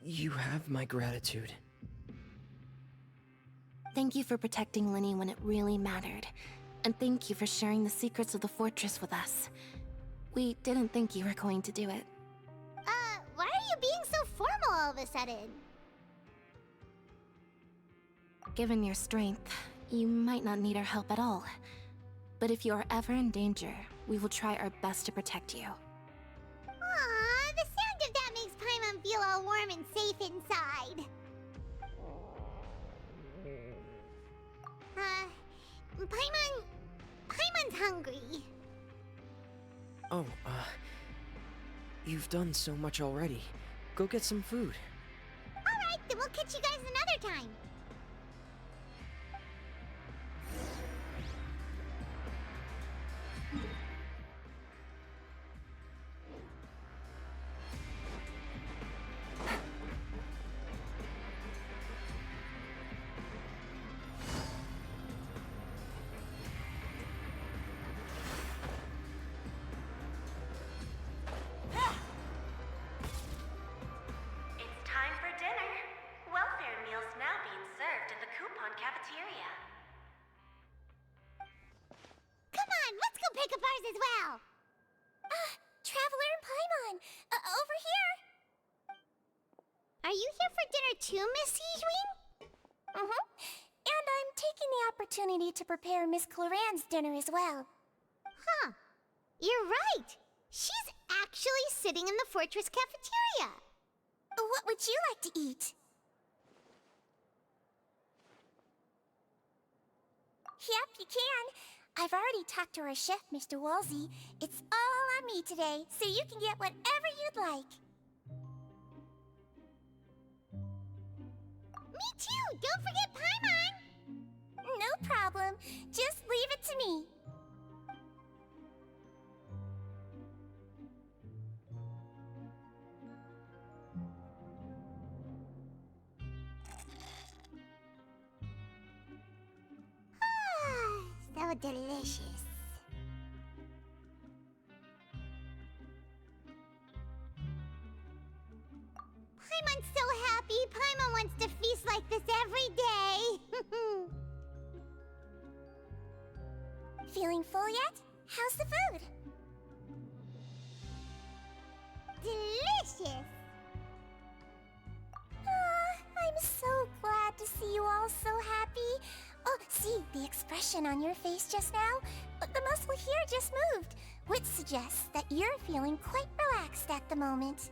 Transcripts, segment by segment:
You have my gratitude. Thank you for protecting Linny when it really mattered. And thank you for sharing the secrets of the fortress with us. We didn't think you were going to do it. Why are you being so formal all of a sudden? Given your strength, you might not need our help at all. But if you are ever in danger, we will try our best to protect you. Aww, the sound of that makes Paimon feel all warm and safe inside. Paimon's hungry. Oh, you've done so much already. Go get some food. Alright, then we'll catch you guys another time. As well. Traveler and Paimon, over here. Are you here for dinner too, Miss Sijwin? And I'm taking the opportunity to prepare Miss Cloran's dinner as well. Huh. You're right. She's actually sitting in the fortress cafeteria. What would you like to eat? Yep, you can. I've already talked to our chef, Mr. Wolsey. It's all on me today, so you can get whatever you'd like. Me too! Don't forget Paimon! No problem. Just leave it to me. So delicious. Paimon's so happy. Paimon wants to feast like this every day. Feeling full yet? How's the food? Delicious. I'm so glad to see you all so happy. Oh, see, the expression on your face just now? The muscle here just moved, which suggests that you're feeling quite relaxed at the moment.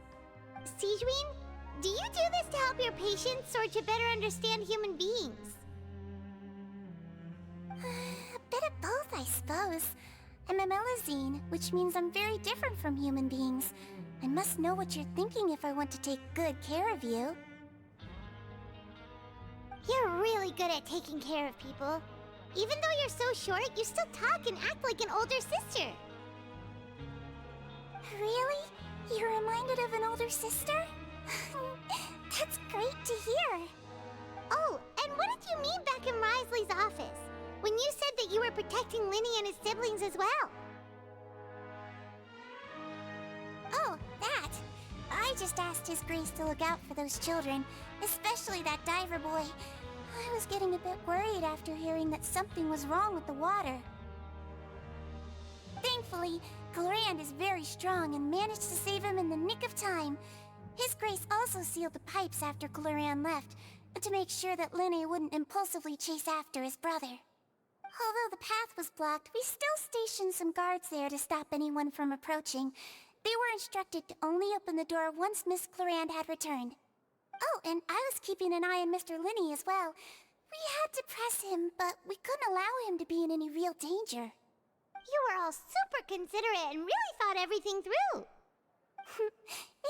Sijwin, do you do this to help your patients or to better understand human beings? A bit of both, I suppose. I'm a Melazine, which means I'm very different from human beings. I must know what you're thinking if I want to take good care of you. You're really good at taking care of people. Even though you're so short, you still talk and act like an older sister. Really? You're reminded of an older sister? That's great to hear. Oh, and what did you mean back in Risley's office? When you said that you were protecting Linny and his siblings as well? Oh, that. I just asked His Grace to look out for those children, especially that diver boy. I was getting a bit worried after hearing that something was wrong with the water. Thankfully, Cloran is very strong and managed to save him in the nick of time. His Grace also sealed the pipes after Cloran left, to make sure that Linny wouldn't impulsively chase after his brother. Although the path was blocked, we still stationed some guards there to stop anyone from approaching. They were instructed to only open the door once Miss Cloran had returned. Oh, and I was keeping an eye on Mr. Linny as well. We had to press him, but we couldn't allow him to be in any real danger. You were all super considerate and really thought everything through.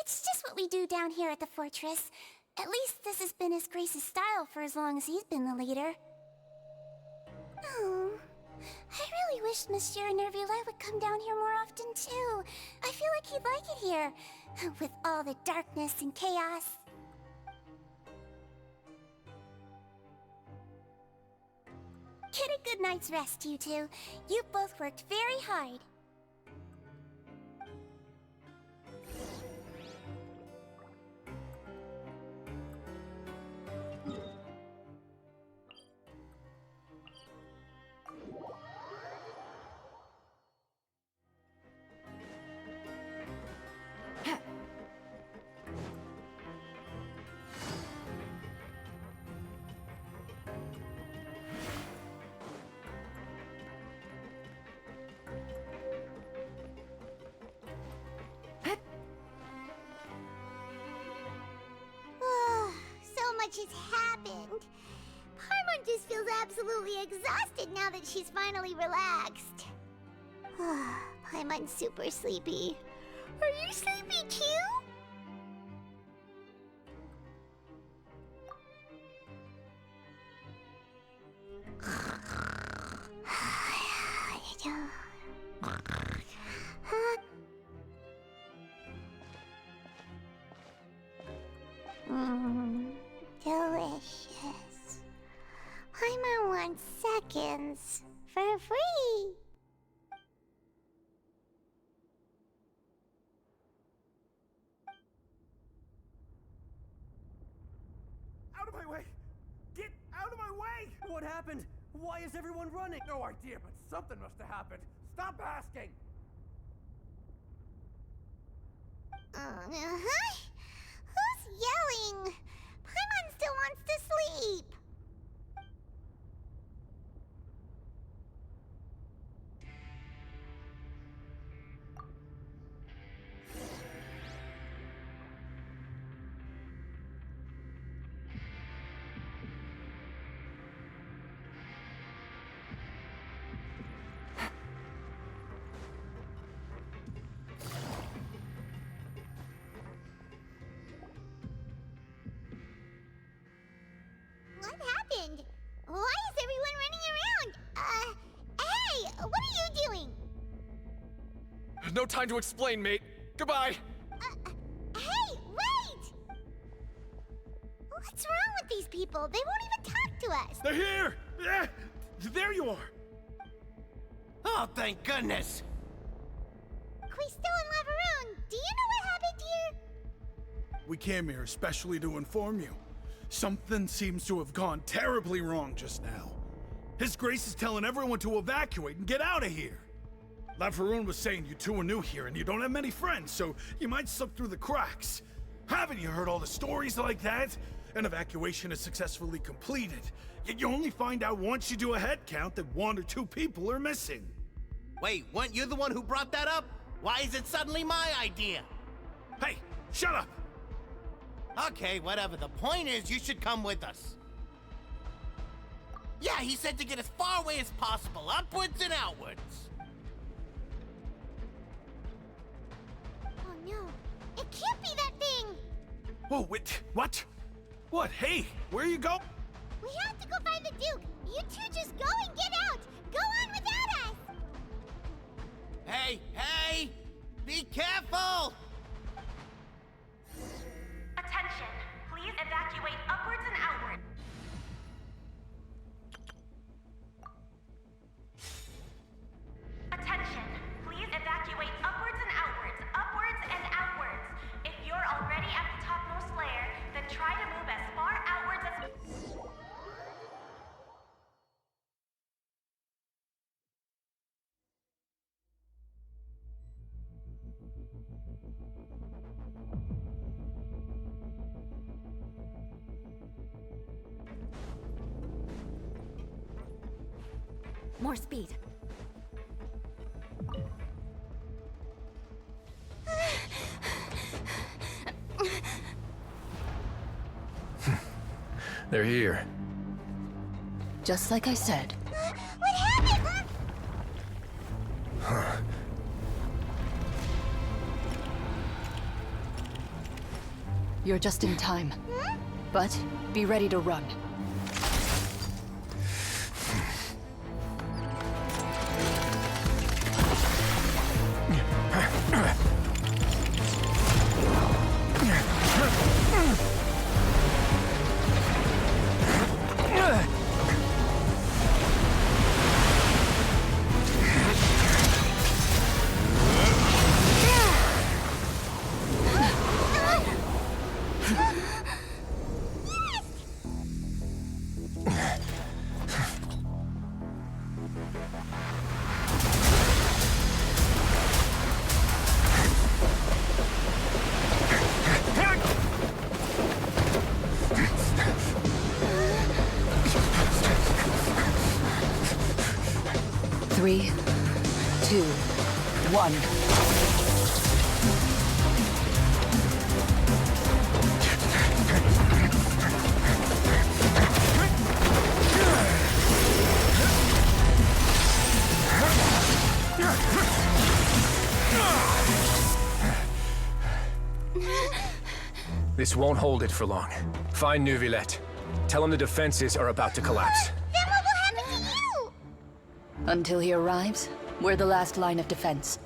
It's just what we do down here at the fortress. At least this has been His Grace's style for as long as he's been the leader. Oh, I really wish Monsieur Nervula would come down here more often too. I feel like he'd like it here, with all the darkness and chaos. Get a good night's rest, you two. You've both worked very hard. much has happened. Paimon just feels absolutely exhausted now that she's finally relaxed. Paimon's super sleepy. Are you sleepy too? Delicious. Paimon wants seconds for free. Out of my way! Get out of my way! What happened? Why is everyone running? No idea, but something must have happened. Stop asking! Who's yelling? Paimon still wants to sleep. What happened? Why is everyone running around? Hey, what are you doing? No time to explain, mate. Goodbye! Hey, wait! What's wrong with these people? They won't even talk to us. They're here! Yeah, there you are! Oh, thank goodness! We still in Lavaroon. Do you know what happened here? We came here especially to inform you. Something seems to have gone terribly wrong just now. His Grace is telling everyone to evacuate and get out of here. Lavaroon was saying you two are new here and you don't have many friends, so you might slip through the cracks. Haven't you heard all the stories like that? An evacuation is successfully completed, yet you only find out once you do a head count that 1 or 2 people are missing. Wait, weren't you the one who brought that up? Why is it suddenly my idea? Hey, shut up! Okay, whatever. The point is, you should come with us. Yeah, he said to get as far away as possible, upwards and outwards. Oh no, it can't be that thing! Whoa, wait, what? What? Hey, where you go? We have to go find the Duke! You two just go and get out! Go on without us! Hey, hey! Be careful! Attention! Please evacuate upwards and outwards. Attention! Please evacuate upwards and outwards, upwards and outwards. If you're already at the topmost layer, then try to move as far outwards as... More speed. They're here. Just like I said. What happened? You're just in time. But be ready to run. Three, 2, 1. This won't hold it for long. Find Neuvillette. Tell him the defenses are about to collapse. Then what will happen to you? Until he arrives, we're the last line of defense.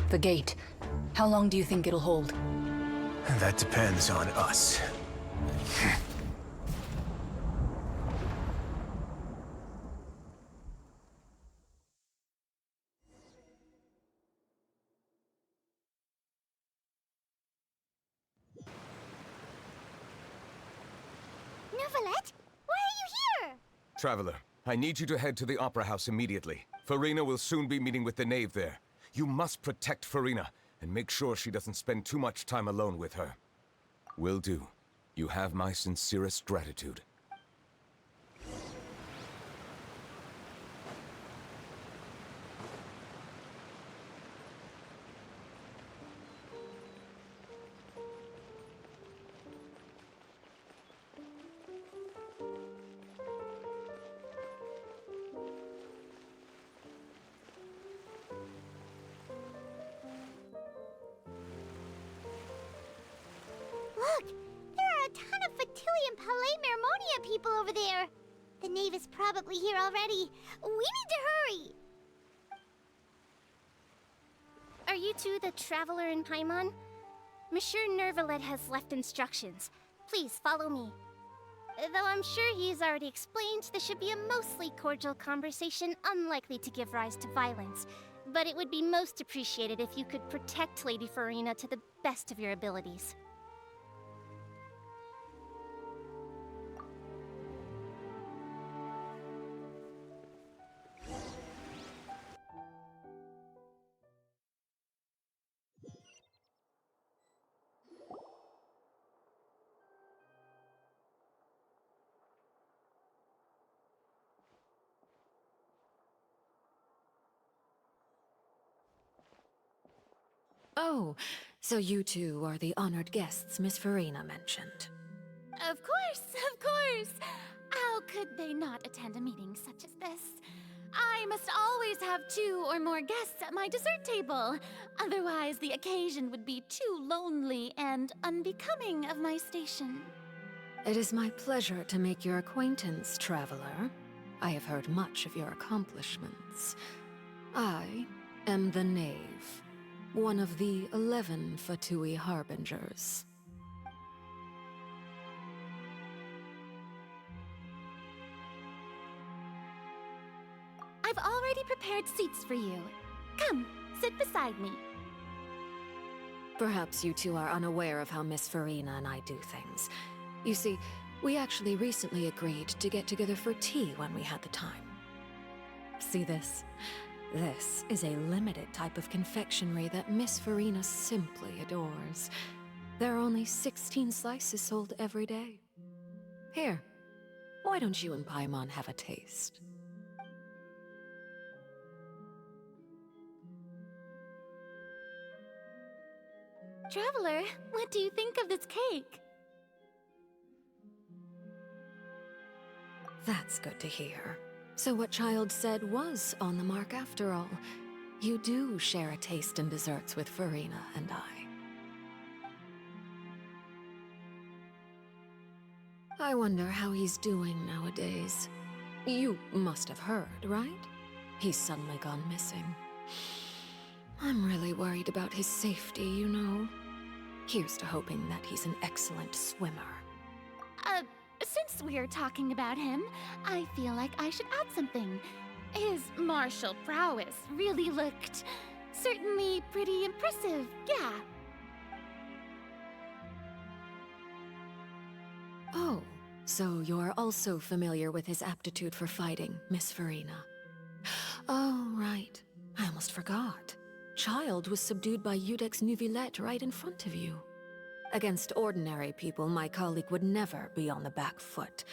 The gate. How long do you think it'll hold? That depends on us. Neuvillette? Why are you here? Traveler, I need you to head to the Opera House immediately. Farina will soon be meeting with the Knave there. You must protect Farina, and make sure she doesn't spend too much time alone with her. Will do. You have my sincerest gratitude. Look! There are a ton of Fatui and Palais Mermonia people over there! The Knave is probably here already. We need to hurry! Are you two the Traveler in Paimon? Monsieur Neuvillette has left instructions. Please follow me. Though I'm sure he's already explained, this should be a mostly cordial conversation, unlikely to give rise to violence. But it would be most appreciated if you could protect Lady Farina to the best of your abilities. Oh, so you two are the honored guests Miss Farina mentioned. Of course, of course! How could they not attend a meeting such as this? I must always have 2 or more guests at my dessert table. Otherwise, the occasion would be too lonely and unbecoming of my station. It is my pleasure to make your acquaintance, traveler. I have heard much of your accomplishments. I am the Knave, one of the 11 Fatui Harbingers. I've already prepared seats for you. Come, sit beside me. Perhaps you two are unaware of how Miss Farina and I do things. You see, we actually recently agreed to get together for tea when we had the time. See this? This is a limited type of confectionery that Miss Farina simply adores. There are only 16 slices sold every day. Here, why don't you and Paimon have a taste? Traveler, what do you think of this cake? That's good to hear. So what Child said was on the mark after all. You do share a taste in desserts with Farina and I wonder how he's doing nowadays. You must have heard, right? He's suddenly gone missing. I'm really worried about his safety, you know. Here's to hoping that he's an excellent swimmer. Since we're talking about him, I feel like I should add something. His martial prowess really looked certainly pretty impressive, yeah. Oh, so you're also familiar with his aptitude for fighting, Miss Farina. Oh, right. I almost forgot. Child was subdued by Iudex Neuvillette right in front of you. Against ordinary people, my colleague would never be on the back foot.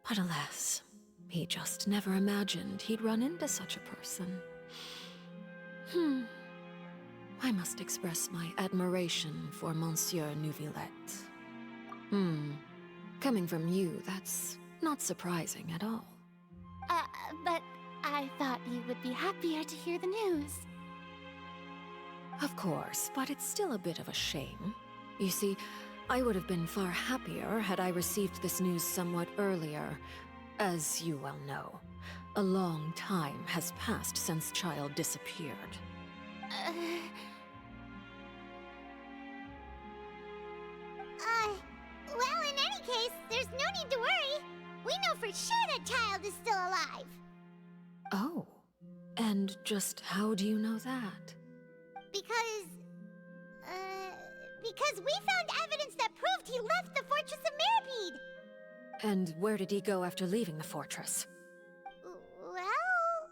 But alas, he just never imagined he'd run into such a person. I must express my admiration for Monsieur Neuvillette. Coming from you, that's not surprising at all. But I thought you would be happier to hear the news. Of course, but it's still a bit of a shame. You see, I would have been far happier had I received this news somewhat earlier. As you well know, a long time has passed since Child disappeared. Well, in any case, there's no need to worry. We know for sure that Child is still alive. Oh, and just how do you know that? Because we found evidence that proved he left the Fortress of Mirapede. And where did he go after leaving the fortress? Well...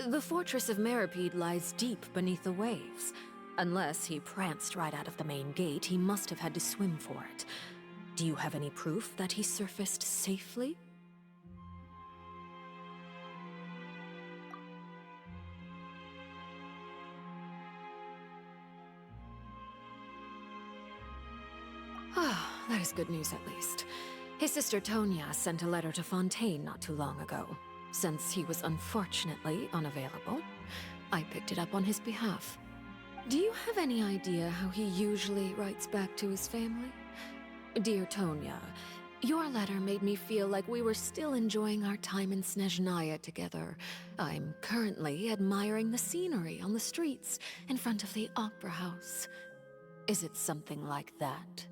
The Fortress of Mirapede lies deep beneath the waves. Unless he pranced right out of the main gate, he must have had to swim for it. Do you have any proof that he surfaced safely? Ah, that is good news at least. His sister Tonya sent a letter to Fontaine not too long ago. Since he was unfortunately unavailable, I picked it up on his behalf. Do you have any idea how he usually writes back to his family? Dear Tonya, your letter made me feel like we were still enjoying our time in Snezhnaya together. I'm currently admiring the scenery on the streets in front of the opera house. Is it something like that?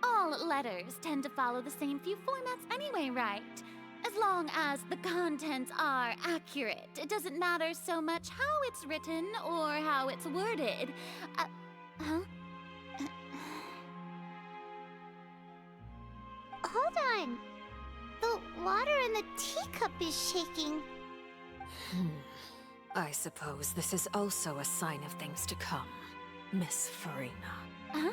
All letters tend to follow the same few formats anyway, right? As long as the contents are accurate, it doesn't matter so much how it's written or how it's worded. Huh? Hold on. The water in the teacup is shaking. I suppose this is also a sign of things to come, Miss Farina. Huh?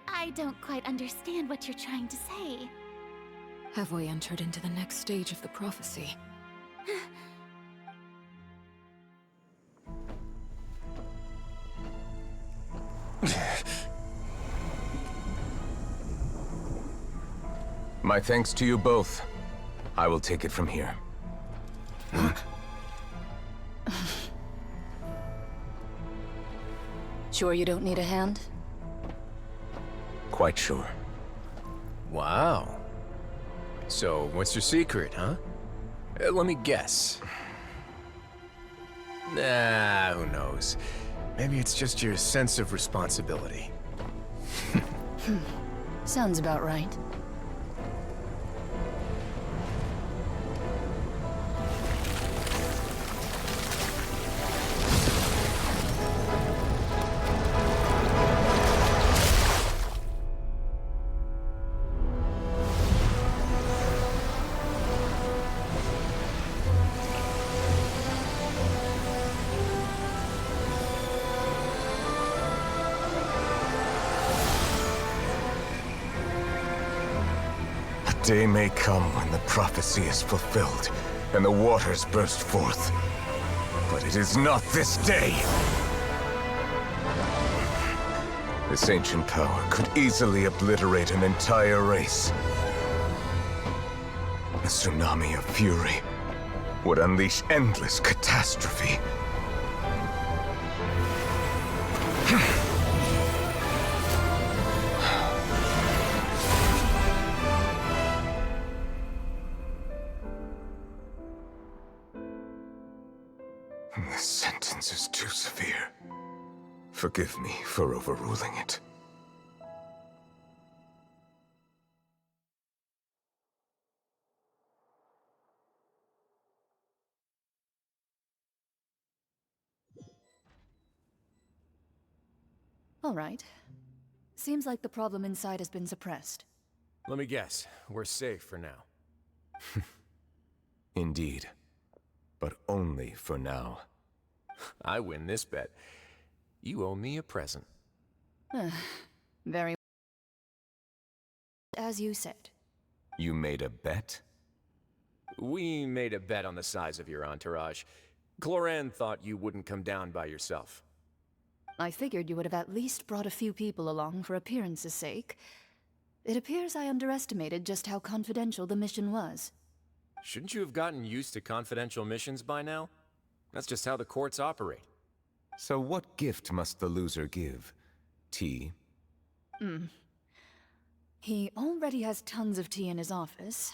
I don't quite understand what you're trying to say. Have we entered into the next stage of the prophecy? My thanks to you both. I will take it from here. Sure you don't need a hand? Quite sure. Wow. So, what's your secret, huh? Let me guess. Nah, who knows? Maybe it's just your sense of responsibility. Sounds about right. Day may come when the prophecy is fulfilled, and the waters burst forth. But it is not this day! This ancient power could easily obliterate an entire race. A tsunami of fury would unleash endless catastrophe. This sentence is too severe. Forgive me for overruling it. All right. Seems like the problem inside has been suppressed. Let me guess, we're safe for now. Indeed. But only for now. I win this bet. You owe me a present. Very... As you said. You made a bet? We made a bet on the size of your entourage. Cloran thought you wouldn't come down by yourself. I figured you would have at least brought a few people along for appearance's sake. It appears I underestimated just how confidential the mission was. Shouldn't you have gotten used to confidential missions by now? That's just how the courts operate. So what gift must the loser give? Tea? He already has tons of tea in his office.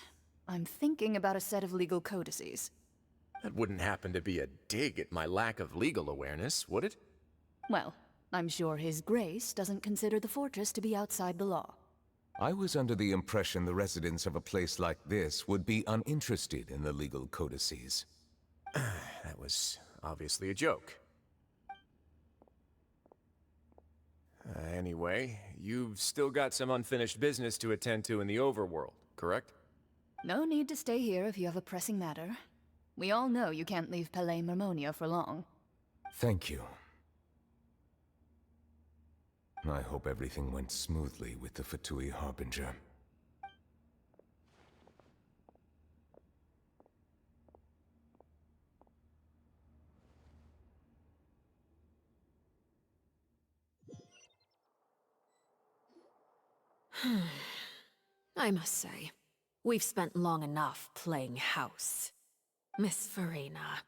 I'm thinking about a set of legal codices. That wouldn't happen to be a dig at my lack of legal awareness, would it? Well, I'm sure His Grace doesn't consider the fortress to be outside the law. I was under the impression the residents of a place like this would be uninterested in the legal codices. That was obviously a joke. Anyway, you've still got some unfinished business to attend to in the overworld, correct? No need to stay here if you have a pressing matter. We all know you can't leave Palais Mermonia for long. Thank you. I hope everything went smoothly with the Fatui Harbinger. I must say, we've spent long enough playing house. Miss Farina,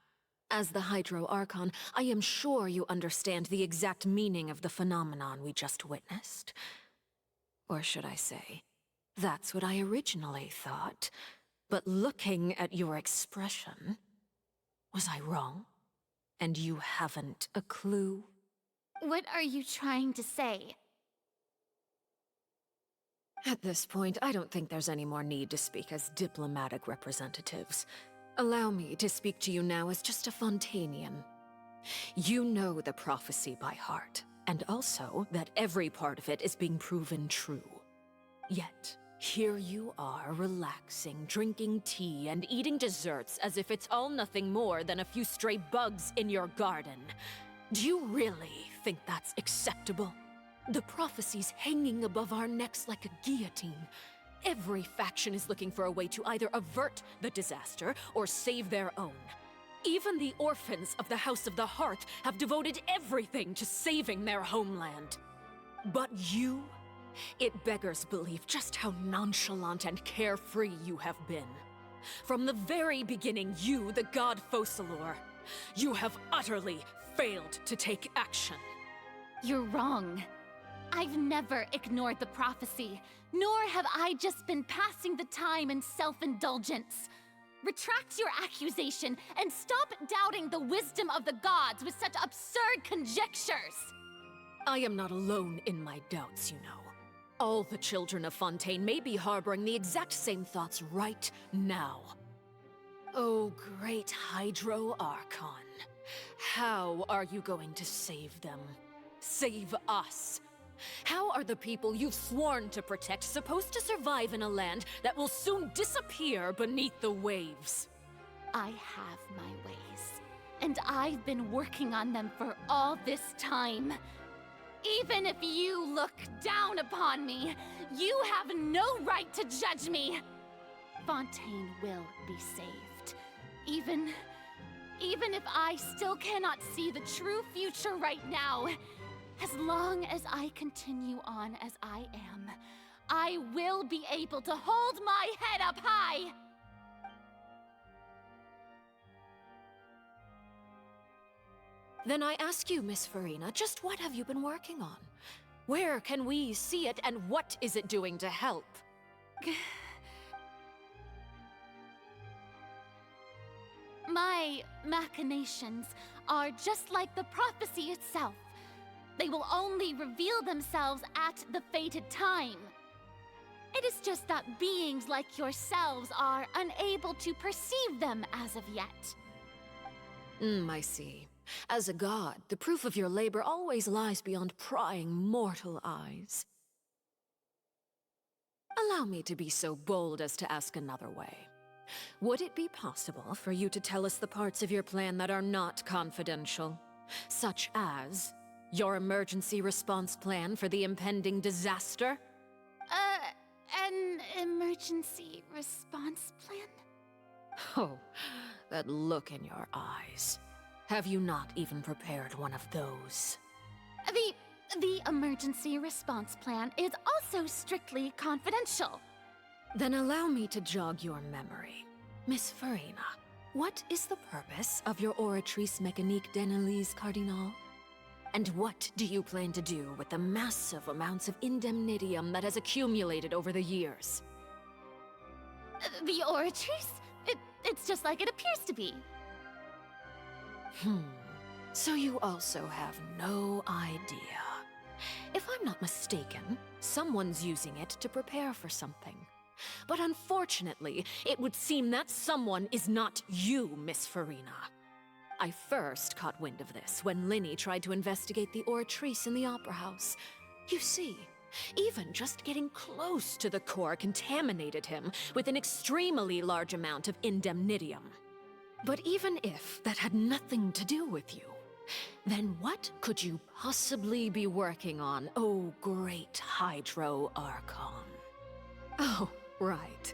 as the Hydro Archon, I am sure you understand the exact meaning of the phenomenon we just witnessed. Or should I say, that's what I originally thought. But looking at your expression, was I wrong? And you haven't a clue? What are you trying to say? At this point, I don't think there's any more need to speak as diplomatic representatives. Allow me to speak to you now as just a Fontanian. You know the prophecy by heart, and also that every part of it is being proven true. Yet, here you are relaxing, drinking tea, and eating desserts as if it's all nothing more than a few stray bugs in your garden. Do you really think that's acceptable? The prophecy's hanging above our necks like a guillotine. Every faction is looking for a way to either avert the disaster or save their own. Even the orphans of the House of the Hearth have devoted everything to saving their homeland. But you? It beggars belief just how nonchalant and carefree you have been. From the very beginning, you, the god Focalor, you have utterly failed to take action. You're wrong. I've never ignored the prophecy, nor have I just been passing the time in self-indulgence. Retract your accusation and stop doubting the wisdom of the gods with such absurd conjectures! I am not alone in my doubts, you know. All the children of Fontaine may be harboring the exact same thoughts right now. Oh, great Hydro Archon. How are you going to save them? Save us? How are the people you've sworn to protect supposed to survive in a land that will soon disappear beneath the waves? I have my ways, and I've been working on them for all this time. Even if you look down upon me, you have no right to judge me. Fontaine will be saved. Even if I still cannot see the true future right now, as long as I continue on as I am, I will be able to hold my head up high! Then I ask you, Miss Farina, just what have you been working on? Where can we see it, and what is it doing to help? My machinations are just like the prophecy itself. They will only reveal themselves at the fated time. It is just that beings like yourselves are unable to perceive them as of yet. I see. As a god, the proof of your labor always lies beyond prying mortal eyes. Allow me to be so bold as to ask another way. Would it be possible for you to tell us the parts of your plan that are not confidential? Such as your emergency response plan for the impending disaster? An emergency response plan? Oh, that look in your eyes. Have you not even prepared one of those? The emergency response plan is also strictly confidential. Then allow me to jog your memory. Miss Farina, what is the purpose of your Oratrice Mécanique d'Analyse Cardinal? And what do you plan to do with the massive amounts of indemnitium that has accumulated over the years? The Oratrice? It's just like it appears to be. So you also have no idea. If I'm not mistaken, someone's using it to prepare for something. But unfortunately, it would seem that someone is not you, Miss Farina. I first caught wind of this when Linny tried to investigate the Oratrice in the Opera House. You see, even just getting close to the core contaminated him with an extremely large amount of indemnitium. But even if that had nothing to do with you, then what could you possibly be working on, oh great Hydro Archon? Oh, right.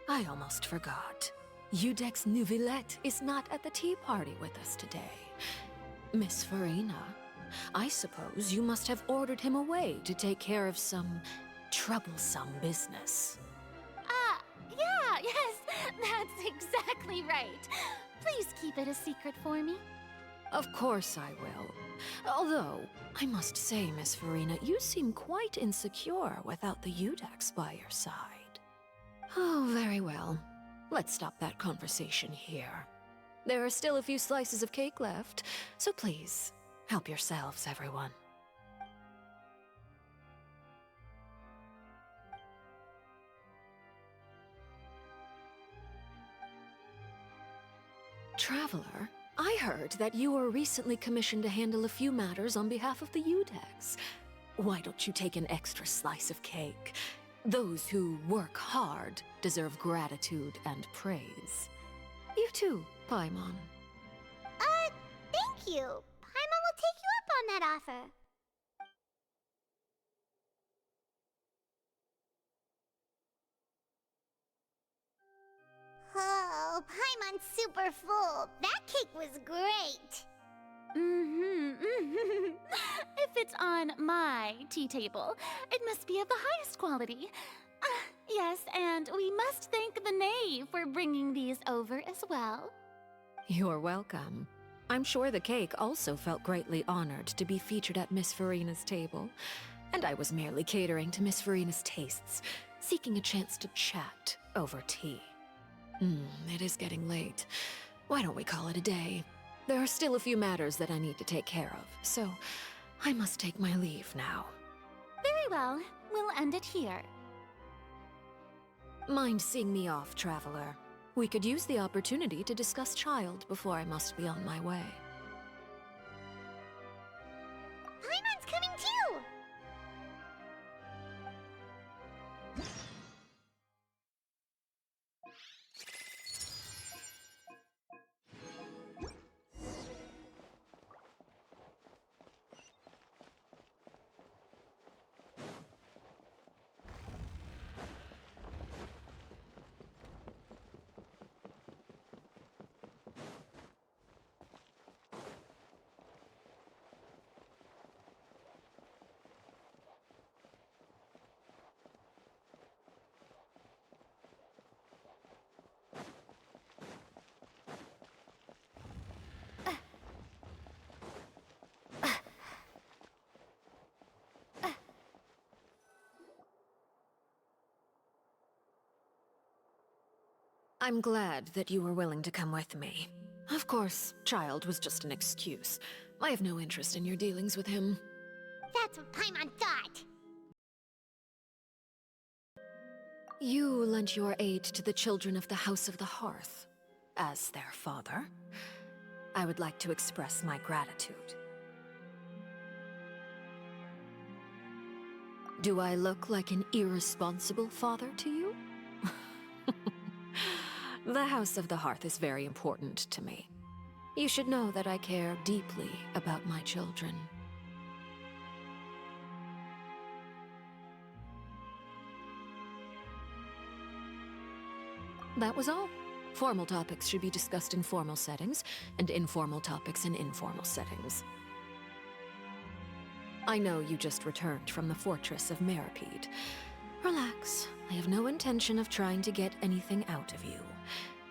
I almost forgot. Udex Neuvillette is not at the tea party with us today. Miss Farina, I suppose you must have ordered him away to take care of some troublesome business. Yes, that's exactly right. Please keep it a secret for me. Of course I will. Although, I must say, Miss Farina, you seem quite insecure without the Udex by your side. Oh, very well. Let's stop that conversation here. There are still a few slices of cake left, so please, help yourselves, everyone. Traveler, I heard that you were recently commissioned to handle a few matters on behalf of the Udex. Why don't you take an extra slice of cake? Those who work hard deserve gratitude and praise. You too, Paimon. Thank you. Paimon will take you up on that offer. Oh, Paimon's super full. That cake was great. If it's on my tea table, it must be of the highest quality. Yes, and we must thank the knave for bringing these over as well. You're welcome. I'm sure the cake also felt greatly honored to be featured at Miss Farina's table. And I was merely catering to Miss Farina's tastes, seeking a chance to chat over tea. It is getting late. Why don't we call it a day? There are still a few matters that I need to take care of, so I must take my leave now. Very well. We'll end it here. Mind seeing me off, Traveler? We could use the opportunity to discuss Child before I must be on my way. Paimon's coming too! I'm glad that you were willing to come with me. Of course, Child was just an excuse. I have no interest in your dealings with him. That's what Paimon thought. You lent your aid to the children of the House of the Hearth. As their father, I would like to express my gratitude. Do I look like an irresponsible father to you? The House of the Hearth is very important to me. You should know that I care deeply about my children. That was all. Formal topics should be discussed in formal settings, and informal topics in informal settings. I know you just returned from the fortress of Meripede. Relax. I have no intention of trying to get anything out of you.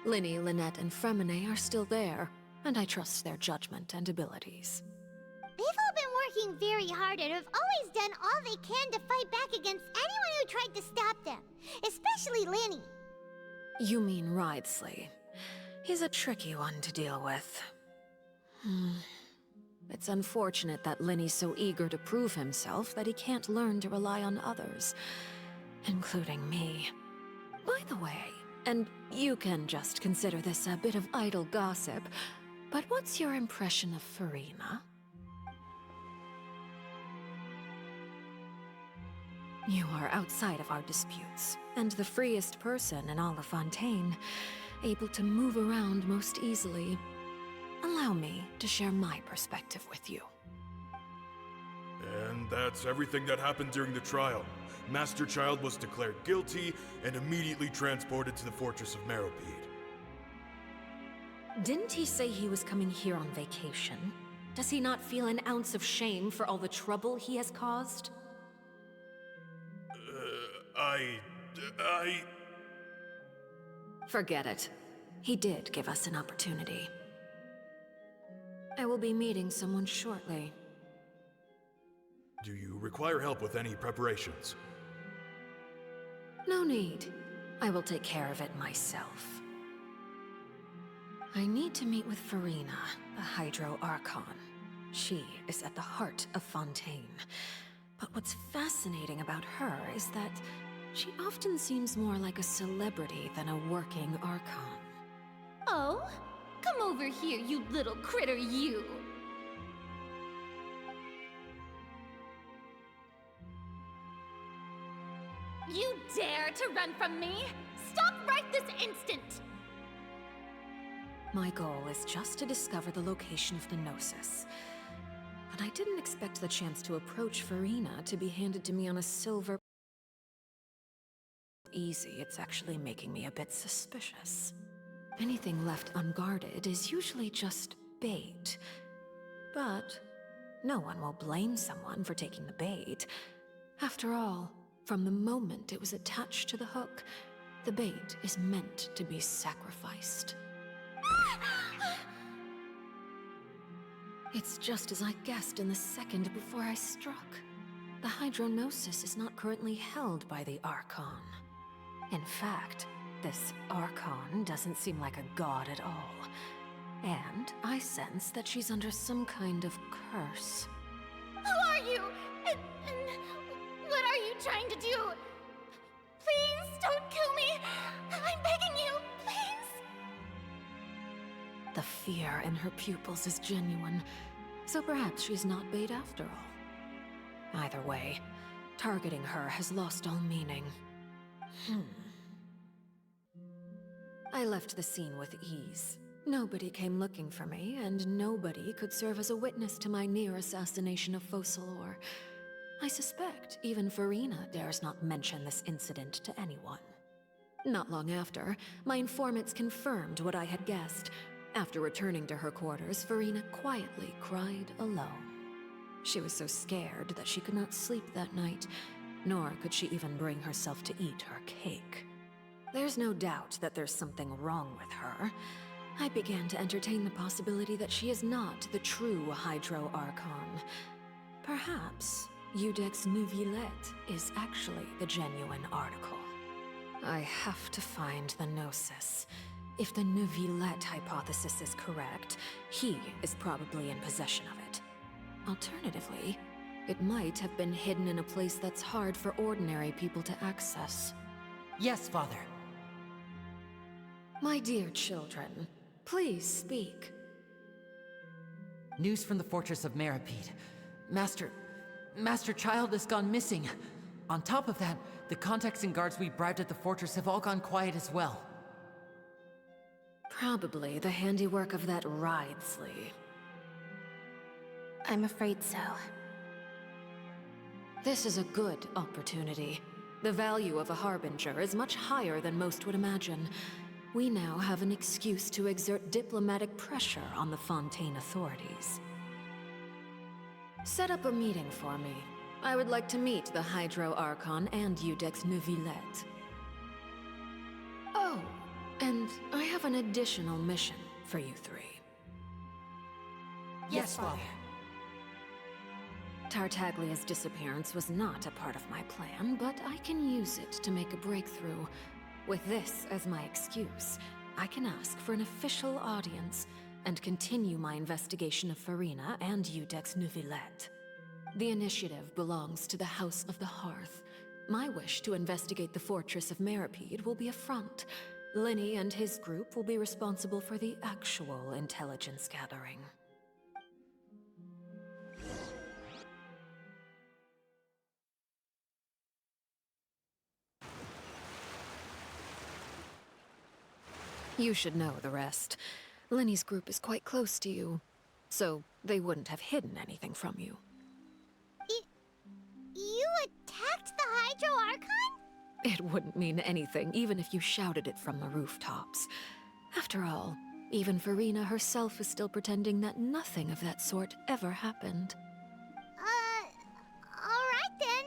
Linny, Lynette, and Fremine are still there, and I trust their judgment and abilities. They've all been working very hard and have always done all they can to fight back against anyone who tried to stop them, especially Linny. You mean Wriothesley. He's a tricky one to deal with. It's unfortunate that Linny's so eager to prove himself that he can't learn to rely on others, including me. By the way, and you can just consider this a bit of idle gossip, but what's your impression of Furina? You are outside of our disputes, and the freest person in all of Fontaine, able to move around most easily. Allow me to share my perspective with you. And that's everything that happened during the trial. Master Child was declared guilty and immediately transported to the Fortress of Meripede. Didn't he say he was coming here on vacation? Does he not feel an ounce of shame for all the trouble he has caused? Forget it. He did give us an opportunity. I will be meeting someone shortly. Do you require help with any preparations? No need. I will take care of it myself. I need to meet with Furina, the Hydro Archon. She is at the heart of Fontaine. But what's fascinating about her is that she often seems more like a celebrity than a working Archon. Oh? Come over here, you little critter, you! You dare to run from me? Stop right this instant! My goal is just to discover the location of the Gnosis. But I didn't expect the chance to approach Furina to be handed to me on a silver... Easy, it's actually making me a bit suspicious. Anything left unguarded is usually just bait. But no one will blame someone for taking the bait. After all, from the moment it was attached to the hook, the bait is meant to be sacrificed. It's just as I guessed in the second before I struck. The Hydronosis is not currently held by the Archon. In fact, this Archon doesn't seem like a god at all. And I sense that she's under some kind of curse. Who are you? And what are you trying to do? Please don't kill me! I'm begging you, please! The fear in her pupils is genuine, so perhaps she's not bait after all. Either way, targeting her has lost all meaning. I left the scene with ease. Nobody came looking for me, and nobody could serve as a witness to my near assassination of Focalor. I suspect even Furina dares not mention this incident to anyone. Not long after, my informants confirmed what I had guessed. After returning to her quarters, Furina quietly cried alone. She was so scared that she could not sleep that night, nor could she even bring herself to eat her cake. There's no doubt that there's something wrong with her. I began to entertain the possibility that she is not the true Hydro Archon. Perhaps Eudex Neuvillette is actually the genuine article. I have to find the Gnosis. If the Neuvillette hypothesis is correct, he is probably in possession of it. Alternatively, it might have been hidden in a place that's hard for ordinary people to access. Yes, Father. My dear children, please speak. News from the Fortress of Meripede. Master Child has gone missing. On top of that, the contacts and guards we bribed at the fortress have all gone quiet as well. Probably the handiwork of that Wriothesley. I'm afraid so. This is a good opportunity. The value of a Harbinger is much higher than most would imagine. we now have an excuse to exert diplomatic pressure on the Fontaine authorities. Set up a meeting for me. I would like to meet the Hydro Archon and Iudex Neuvillette. Oh, and I have an additional mission for you three. Yes, Father. Tartaglia's disappearance was not a part of my plan, but I can use it to make a breakthrough. With this as my excuse, I can ask for an official audience and continue my investigation of Farina and Iudex Neuvillette. The initiative belongs to the House of the Hearth. My wish to investigate the Fortress of Meripede will be a front. Linny and his group will be responsible for the actual intelligence gathering. You should know the rest. Linny's group is quite close to you, so they wouldn't have hidden anything from you. You attacked the Hydro Archon? It wouldn't mean anything, even if you shouted it from the rooftops. After all, even Farina herself is still pretending that nothing of that sort ever happened. Alright then.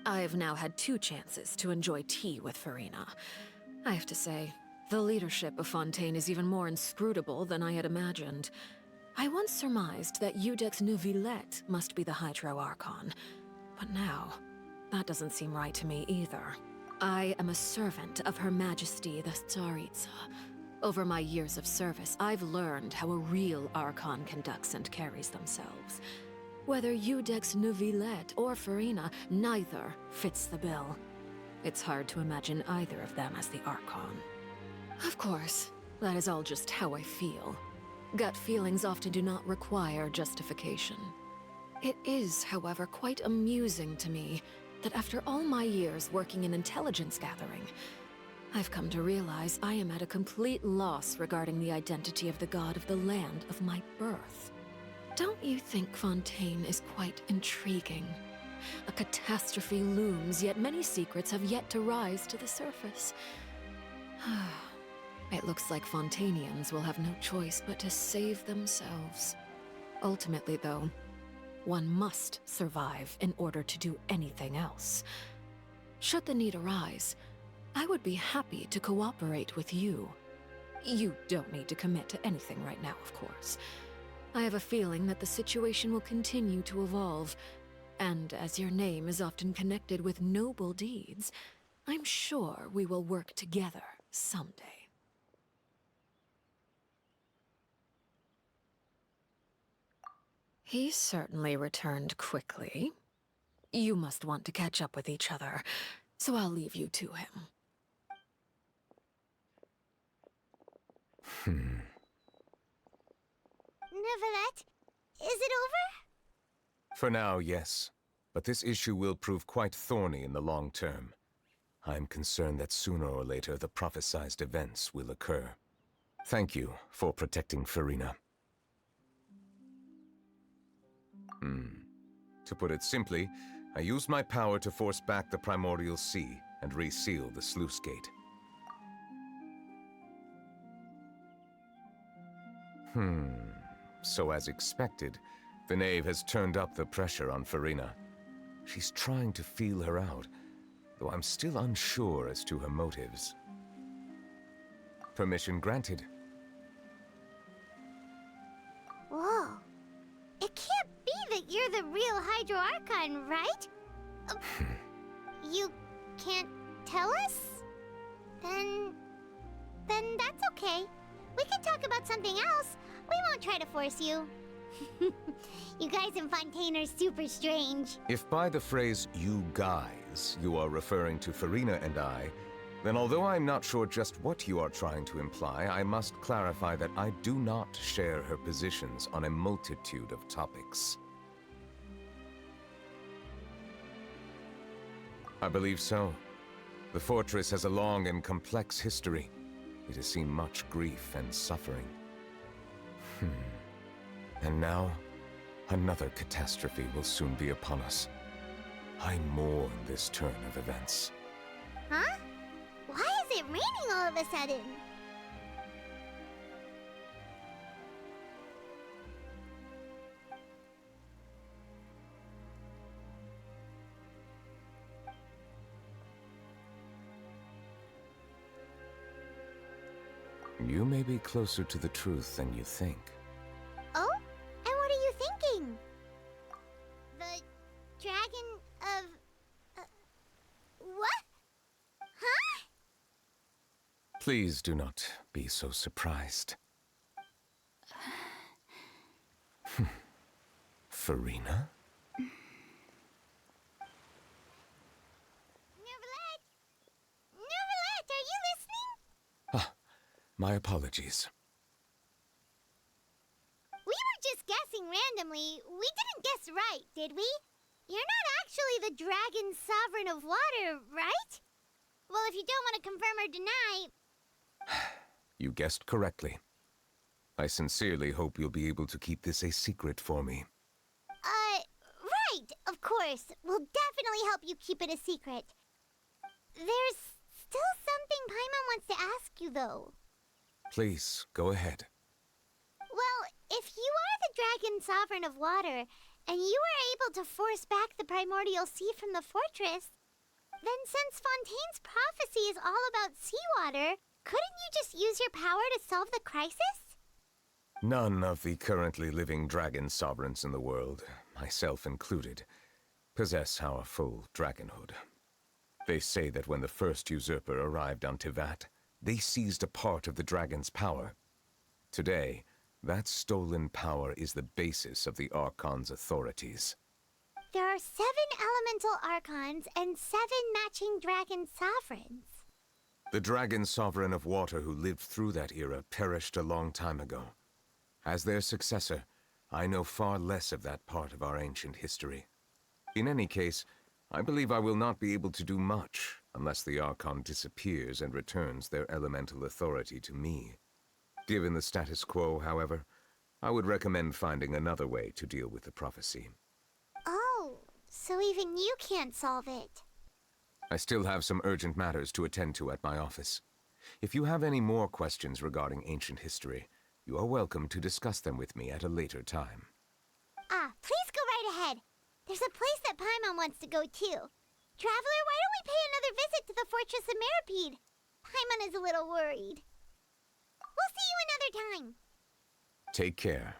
I've now had 2 chances to enjoy tea with Farina. I have to say, the leadership of Fontaine is even more inscrutable than I had imagined. I once surmised that Iudex Neuvillette must be the Hydro Archon, but now, that doesn't seem right to me either. I am a servant of Her Majesty the Tsaritsa. Over my years of service, I've learned how a real Archon conducts and carries themselves. Whether Iudex Neuvillette or Farina, neither fits the bill. It's hard to imagine either of them as the Archon. Of course, that is all just how I feel. Gut feelings often do not require justification. It is, however, quite amusing to me that after all my years working in intelligence gathering, I've come to realize I am at a complete loss regarding the identity of the god of the land of my birth. Don't you think Fontaine is quite intriguing? A catastrophe looms, yet many secrets have yet to rise to the surface. It looks like Fontainians will have no choice but to save themselves. Ultimately, though, one must survive in order to do anything else. Should the need arise, I would be happy to cooperate with you. You don't need to commit to anything right now, of course. I have a feeling that the situation will continue to evolve, and as your name is often connected with noble deeds, I'm sure we will work together someday. He certainly returned quickly. You must want to catch up with each other, so I'll leave you to him. Neuvillette, is it over? For now, yes. But this issue will prove quite thorny in the long term. I'm concerned that sooner or later the prophesized events will occur. Thank you for protecting Farina. To put it simply, I used my power to force back the Primordial Sea and reseal the sluice gate. So as expected, the knave has turned up the pressure on Farina. She's trying to feel her out, though I'm still unsure as to her motives. Permission granted. Whoa. It can't be that you're the real Hydro Archon, right? You can't tell us? Then that's okay. We can talk about something else. We won't try to force you. You guys in Fontaine are super strange. If by the phrase, you guys, you are referring to Farina and I, then although I'm not sure just what you are trying to imply, I must clarify that I do not share her positions on a multitude of topics. I believe so. The fortress has a long and complex history. It has seen much grief and suffering. And now, another catastrophe will soon be upon us. I mourn this turn of events. Huh? Why is it raining all of a sudden? You may be closer to the truth than you think. Oh? And what are you thinking? The dragon of... what? Huh? Please do not be so surprised. Farina? Neverlet, are you listening? Ah, my apologies. We were just guessing randomly. We didn't guess right, did we? You're not actually the dragon sovereign of water, right? Well, if you don't want to confirm or deny... You guessed correctly. I sincerely hope you'll be able to keep this a secret for me. Right, of course. We'll definitely help you keep it a secret. There's still something Paimon wants to ask you, though. Please, go ahead. Well, if you are the dragon sovereign of water, and you were able to force back the primordial sea from the fortress, then since Fontaine's prophecy is all about seawater, couldn't you just use your power to solve the crisis? None of the currently living dragon sovereigns in the world, myself included, possess our full dragonhood. They say that when the first usurper arrived on Tivat, they seized a part of the dragon's power. Today, that stolen power is the basis of the Archon's authorities. There are 7 elemental archons and 7 matching dragon sovereigns. The dragon sovereign of water who lived through that era perished a long time ago. As their successor, I know far less of that part of our ancient history. In any case, I believe I will not be able to do much unless the Archon disappears and returns their elemental authority to me. Given the status quo, however, I would recommend finding another way to deal with the prophecy. Oh, so even you can't solve it. I still have some urgent matters to attend to at my office. If you have any more questions regarding ancient history, you are welcome to discuss them with me at a later time. Please go right ahead. There's a place that Paimon wants to go too. Traveler, why don't we pay another visit to the Fortress of Meripede? Paimon is a little worried. We'll see you another time. Take care.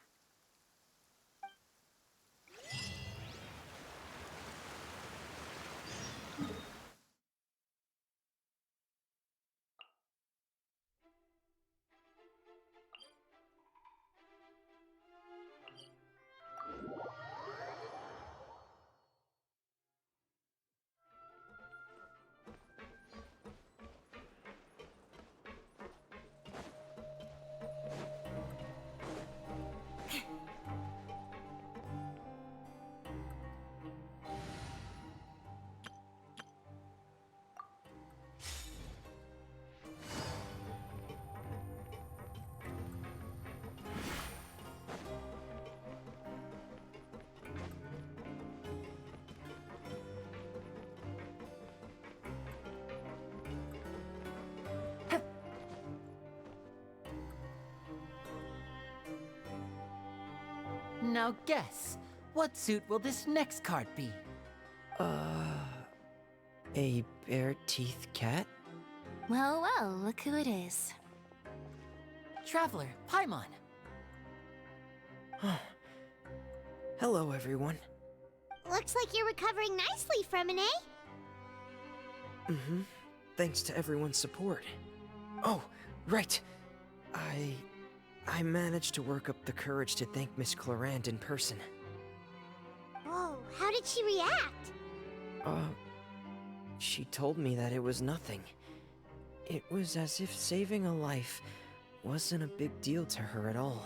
Now guess, what suit will this next card be? A bare-teeth cat? Well, well, look who it is. Traveler, Paimon. Hello, everyone. Looks like you're recovering nicely from an A. Mm-hmm. Thanks to everyone's support. Oh, right. I managed to work up the courage to thank Miss Clorand in person. Whoa, how did she react? She told me that it was nothing. It was as if saving a life wasn't a big deal to her at all.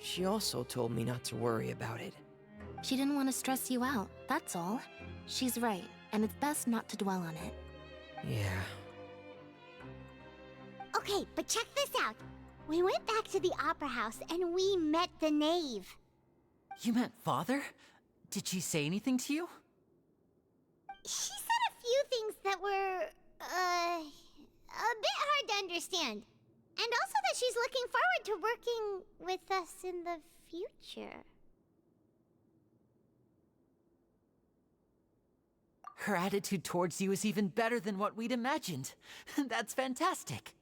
She also told me not to worry about it. She didn't want to stress you out, that's all. She's right, and it's best not to dwell on it. Yeah. Okay, but check this out. We went back to the Opera House and we met the Knave. You met Father? Did she say anything to you? She said a few things that were, a bit hard to understand. And also that she's looking forward to working with us in the future. Her attitude towards you is even better than what we'd imagined. That's fantastic.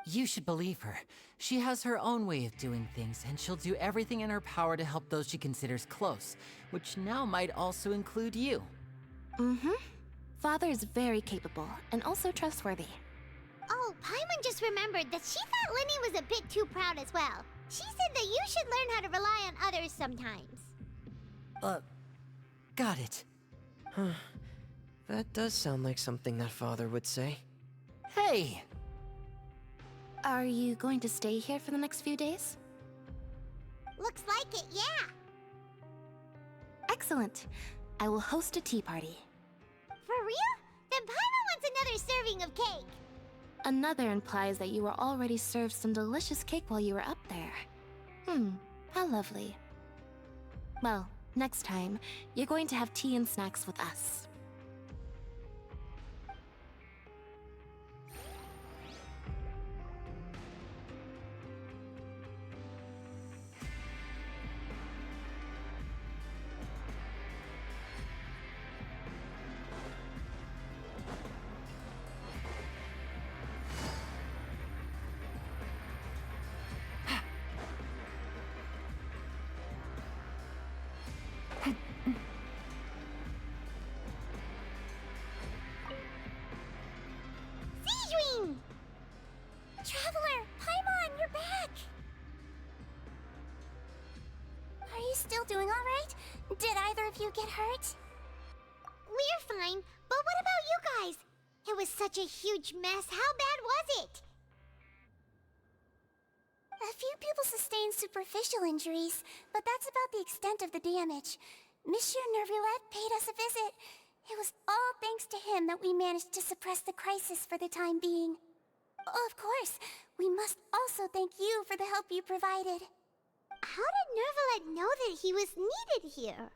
You should believe her. She has her own way of doing things, and she'll do everything in her power to help those she considers close, which now might also include you. Mm-hmm. Father is very capable, and also trustworthy. Oh, Paimon just remembered that she thought Linny was a bit too proud as well. She said that you should learn how to rely on others sometimes. Got it. Huh. That does sound like something that Father would say. Hey! Are you going to stay here for the next few days? Looks like it, yeah. Excellent. I will host a tea party. For real? Then Paimon wants another serving of cake. Another implies that you were already served some delicious cake while you were up there. How lovely. Well, next time, you're going to have tea and snacks with us. Traveler, Paimon, you're back! Are you still doing all right? Did either of you get hurt? We're fine, but what about you guys? It was such a huge mess. How bad was it? A few people sustained superficial injuries, but that's about the extent of the damage. Monsieur Nervillette paid us a visit. It was all thanks to him that we managed to suppress the crisis for the time being. Of course, we must also thank you for the help you provided. How did Nervillette know that he was needed here?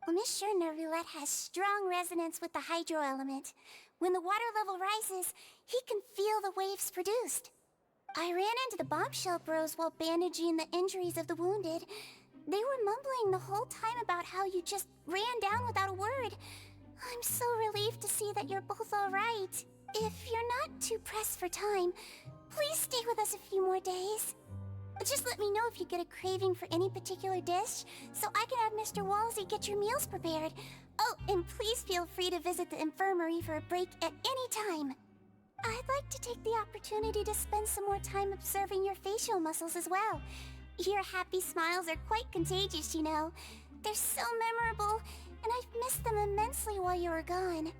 Well, Monsieur Nervillette has strong resonance with the hydro element. When the water level rises, he can feel the waves produced. I ran into the bombshell bros while bandaging the injuries of the wounded. They were mumbling the whole time about how you just ran down without a word. I'm so relieved to see that you're both all right. If you're not too pressed for time, please stay with us a few more days. Just let me know if you get a craving for any particular dish, so I can have Mr. Walsey get your meals prepared. Oh, and please feel free to visit the infirmary for a break at any time. I'd like to take the opportunity to spend some more time observing your facial muscles as well. Your happy smiles are quite contagious, you know. They're so memorable, and I've missed them immensely while you were gone.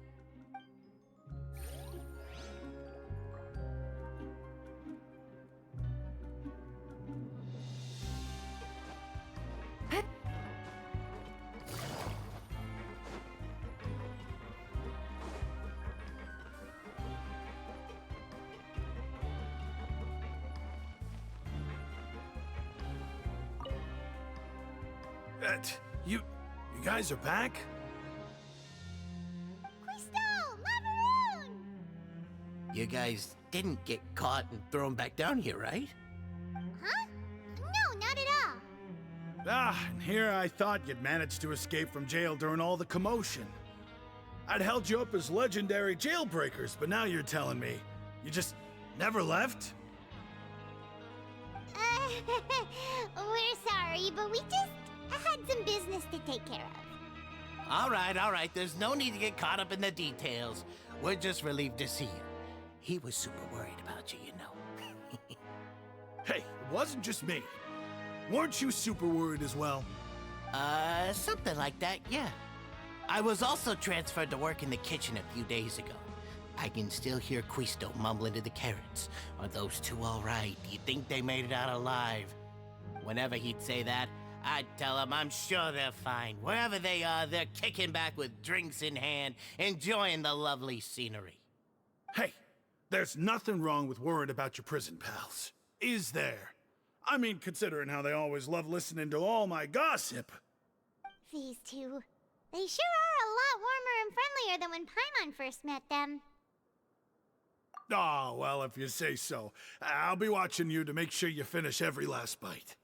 You guys are back? Crystal! Macaroon! You guys didn't get caught and thrown back down here, right? Huh? No, not at all. And here I thought you'd managed to escape from jail during all the commotion. I'd held you up as legendary jailbreakers, but now you're telling me you just never left? We're sorry, but we just had some business to take care of. All right. There's no need to get caught up in the details. We're just relieved to see you. He was super worried about you, you know. Hey, it wasn't just me. Weren't you super worried as well? Something like that, yeah. I was also transferred to work in the kitchen a few days ago. I can still hear Quisto mumbling to the carrots. Are those two all right? Do you think they made it out alive? Whenever he'd say that, I'd tell him I'm sure they're fine. Wherever they are, they're kicking back with drinks in hand, enjoying the lovely scenery. Hey, there's nothing wrong with worrying about your prison pals, is there? I mean, considering how they always love listening to all my gossip. These two. They sure are a lot warmer and friendlier than when Paimon first met them. Oh, well, if you say so. I'll be watching you to make sure you finish every last bite.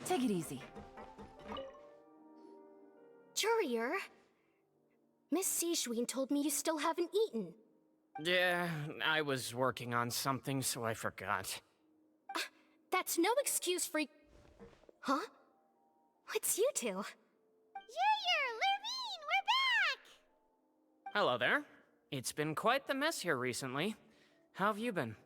Take it easy. Jurier, Miss Sijwin told me you still haven't eaten. Yeah, I was working on something, so I forgot. That's no excuse for... Huh? What's you two? Jurier, Lurvine, we're back! Hello there. It's been quite the mess here recently. How have you been?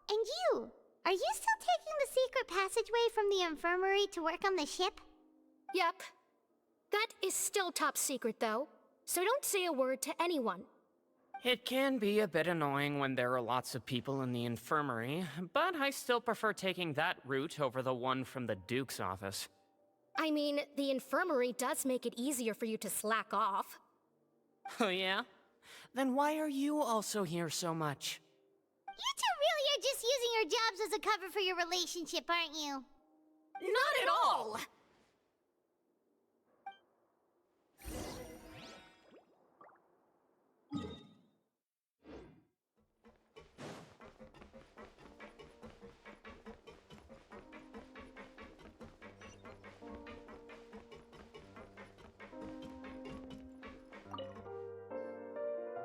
And you? Are you still taking the secret passageway from the infirmary to work on the ship? Yep. That is still top secret, though, so don't say a word to anyone. It can be a bit annoying when there are lots of people in the infirmary, but I still prefer taking that route over the one from the Duke's office. I mean, the infirmary does make it easier for you to slack off. Oh yeah? Then why are you also here so much? You two really are just using your jobs as a cover for your relationship, aren't you? Not at all!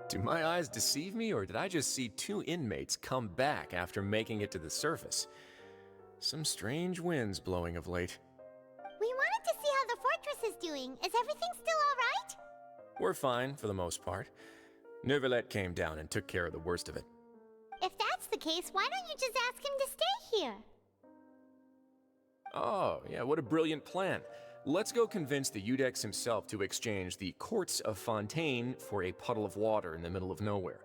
Do my eyes deceive me, or did I just see two inmates come back after making it to the surface? Some strange winds blowing of late. We wanted to see how the fortress is doing. Is everything still alright? We're fine, for the most part. Neuvillette came down and took care of the worst of it. If that's the case, why don't you just ask him to stay here? Oh, yeah, what a brilliant plan. Let's go convince the Eudex himself to exchange the Courts of Fontaine for a puddle of water in the middle of nowhere.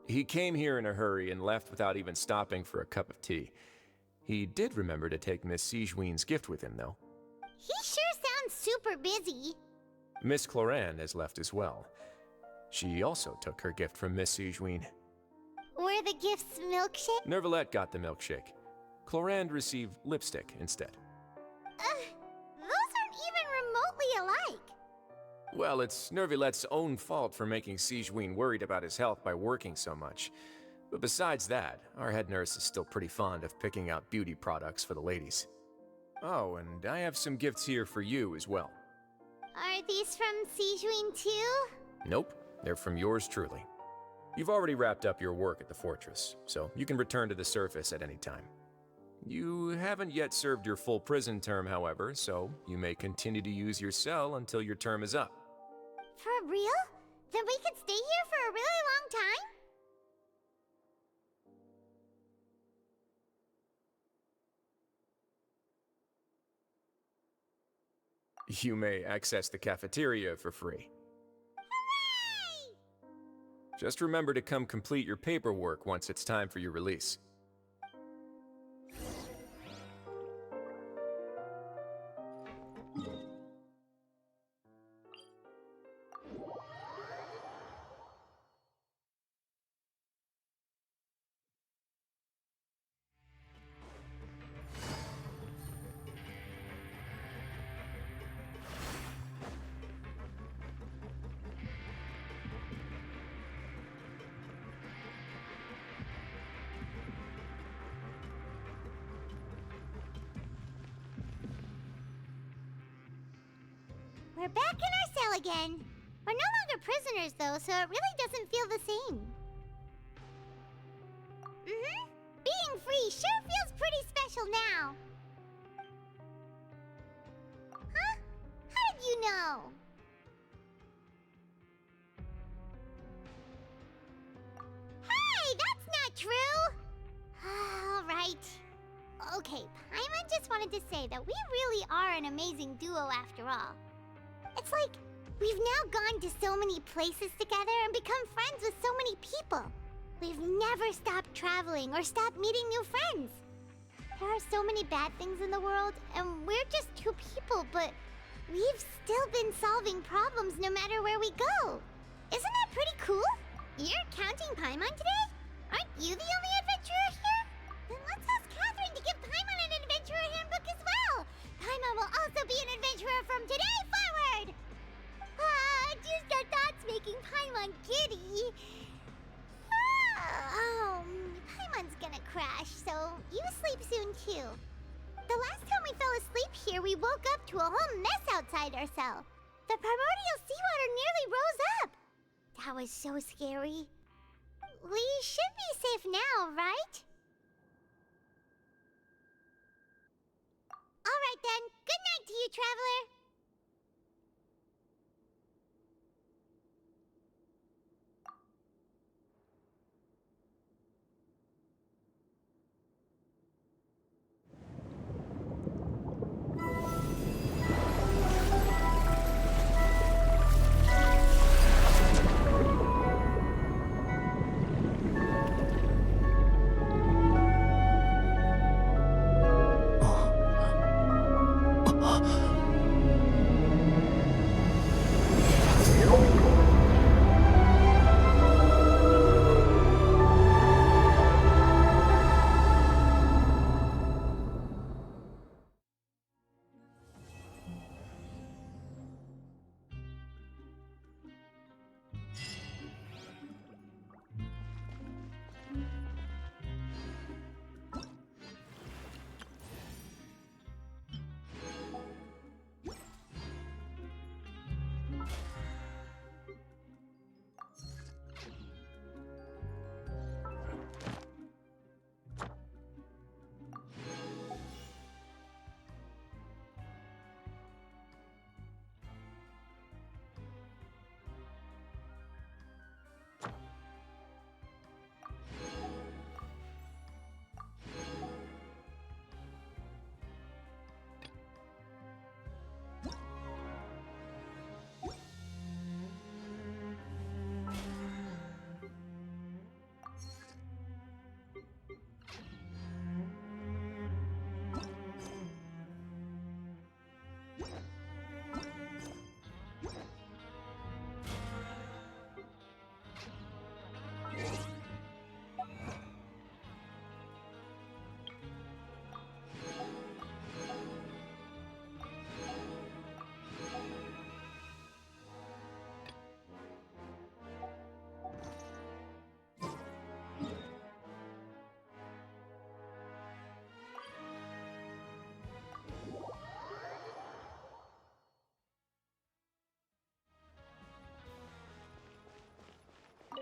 He came here in a hurry and left without even stopping for a cup of tea. He did remember to take Miss Sijwin's gift with him, though. He sure sounds super busy. Miss Cloran has left as well. She also took her gift from Miss Sijwin. Were the gifts milkshake? Neuvillette got the milkshake. Clorand received lipstick instead. Those aren't even remotely alike. Well, it's Neuvillette's own fault for making Sijwin worried about his health by working so much. But besides that, our head nurse is still pretty fond of picking out beauty products for the ladies. Oh, and I have some gifts here for you as well. Are these from Sijwin too? Nope, they're from yours truly. You've already wrapped up your work at the fortress, so you can return to the surface at any time. You haven't yet served your full prison term, however, so you may continue to use your cell until your term is up. For real? Then we could stay here for a really long time? You may access the cafeteria for free. Hooray! Just remember to come complete your paperwork once it's time for your release. We're back in our cell again. We're no longer prisoners, though, so it really doesn't feel the same. Being free sure feels pretty special now. Huh? How did you know? Hey, that's not true! All right. Okay, Paimon just wanted to say that we really are an amazing duo after all. It's like we've now gone to so many places together and become friends with so many people. We've never stopped traveling or stopped meeting new friends. There are so many bad things in the world, and we're just two people, but we've still been solving problems no matter where we go. Isn't that pretty cool? You're counting Paimon today? Aren't you the only adventurer here? Then let's ask Catherine to give Paimon an adventurer handbook as well. Paimon will also be an adventurer from today forward. Just our thoughts making Paimon giddy. Paimon's gonna crash, so you sleep soon too. The last time we fell asleep here, we woke up to a whole mess outside our cell. The primordial seawater nearly rose up. That was so scary. We should be safe now, right? Alright then, good night to you, traveler.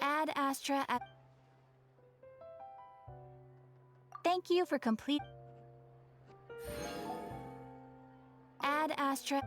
Ad Astra at... Thank you for complete... Ad Astra...